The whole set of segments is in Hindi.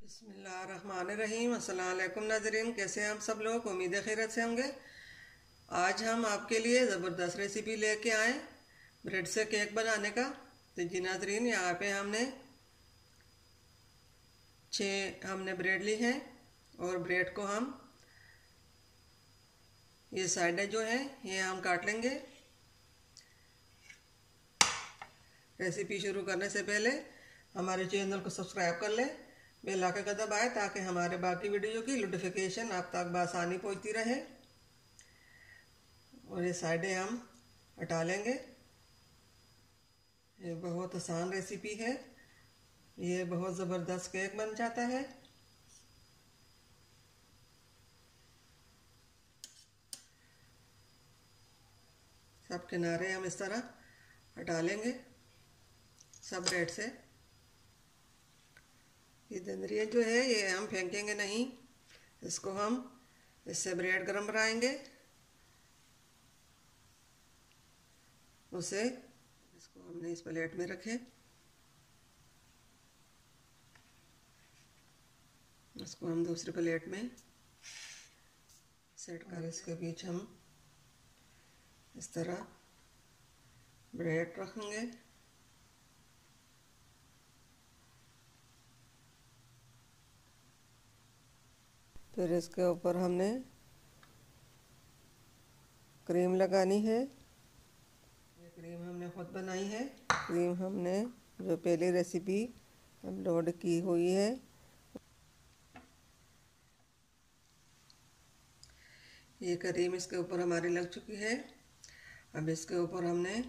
बिस्मिल्लाहिर्रहमानिर्रहीम। अस्सलाम वालेकुम नाज़रीन, कैसे हैं आप सब लोग? उम्मीद है खैरियत से होंगे। आज हम आपके लिए ज़बरदस्त रेसिपी लेके आए ब्रेड से केक बनाने का। तो जी नाज़रीन, यहाँ पे हमने ब्रेड ली है और ब्रेड को हम ये साइडें जो हैं ये हम काट लेंगे। रेसिपी शुरू करने से पहले हमारे चैनल को सब्सक्राइब कर लें, बेल आइकन का दबाएं ताकि हमारे बाकी वीडियो की नोटिफिकेशन आप तक बआसानी पहुंचती रहे। और ये साइडें हम हटा लेंगे। ये बहुत आसान रेसिपी है, ये बहुत ज़बरदस्त केक बन जाता है। सब किनारे हम इस तरह हटा लेंगे सब ब्रेड से। ये दंदरिया जो है ये हम फेंकेंगे नहीं, इसको हम इससे ब्रेड गरम बनाएंगे। उसे इसको हमने इस प्लेट में रखे, इसको हम दूसरी प्लेट में सेट कर इसके बीच हम इस तरह ब्रेड रखेंगे। फिर इसके ऊपर हमने क्रीम लगानी है। ये क्रीम हमने खुद बनाई है। क्रीम हमने जो पहली रेसिपी अपलोड की हुई है, ये क्रीम इसके ऊपर हमारी लग चुकी है। अब इसके ऊपर हमने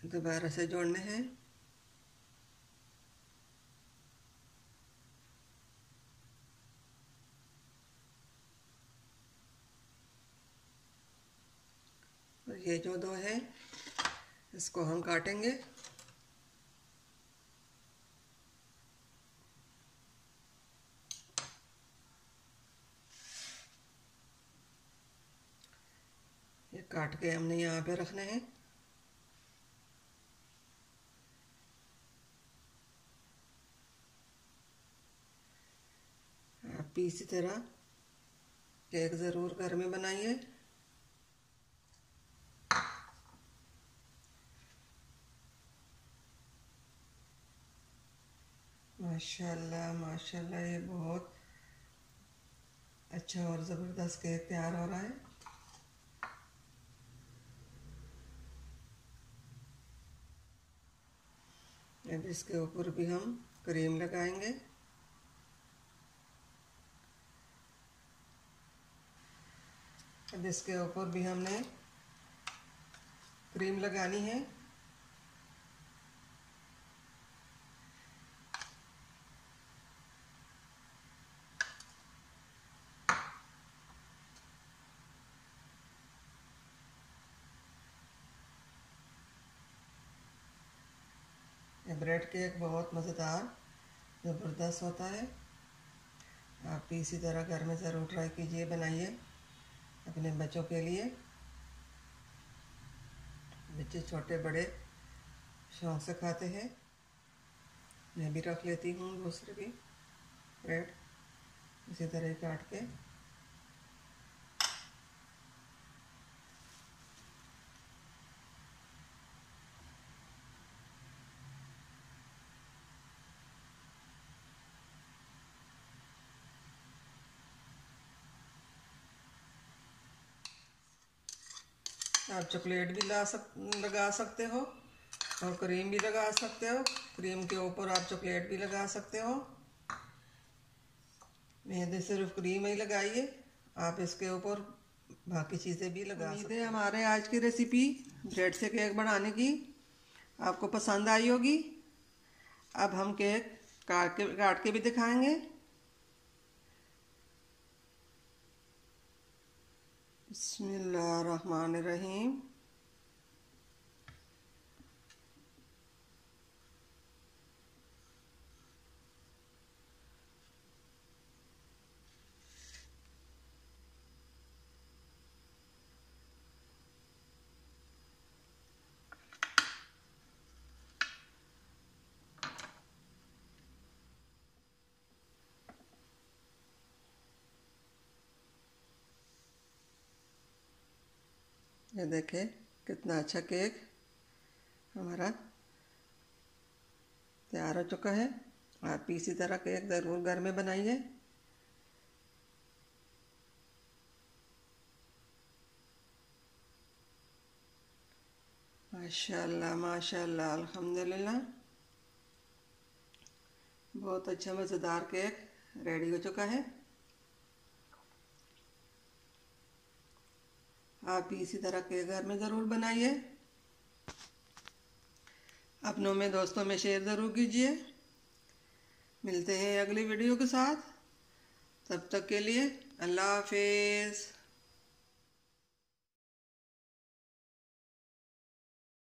दोबारा से जोड़ने हैं। और ये जो दो है इसको हम काटेंगे। ये काट के हमने यहाँ पे रखने हैं। आप भी इसी तरह केक ज़रूर घर में बनाइए। माशाल्लाह माशाल्लाह, ये बहुत अच्छा और ज़बरदस्त केक तैयार हो रहा है। अब इसके ऊपर भी हम क्रीम लगाएंगे। अब इसके ऊपर भी हमने क्रीम लगानी है। ये ब्रेड केक बहुत मज़ेदार ज़बरदस्त होता है। आप भी इसी तरह घर में ज़रूर ट्राई कीजिए, बनाइए अपने बच्चों के लिए। बच्चे छोटे बड़े शौक़ से खाते हैं। मैं भी रख लेती हूँ दूसरे भी ब्रेड इसी तरह काट के। आप चॉकलेट भी लगा सकते हो और क्रीम भी लगा सकते हो। क्रीम के ऊपर आप चॉकलेट भी लगा सकते हो। मैंने सिर्फ क्रीम ही लगाई है, आप इसके ऊपर बाकी चीज़ें भी लगा सकते हैं। हमारे आज की रेसिपी ब्रेड से केक बनाने की आपको पसंद आई होगी। अब हम केक काट के भी दिखाएंगे। बिस्मिल्लाहिर्रहमानिर्रहीम। ये देखें कितना अच्छा केक हमारा तैयार हो चुका है। आप भी इसी तरह केक ज़रूर घर में बनाइए। माशाल्लाह माशाल्लाह अल्हम्दुलिल्लाह, बहुत अच्छा मज़ेदार केक रेडी हो चुका है। आप भी इसी तरह के घर में ज़रूर बनाइए। अपनों में दोस्तों में शेयर ज़रूर कीजिए। मिलते हैं अगली वीडियो के साथ, तब तक के लिए अल्लाह हाफिज़।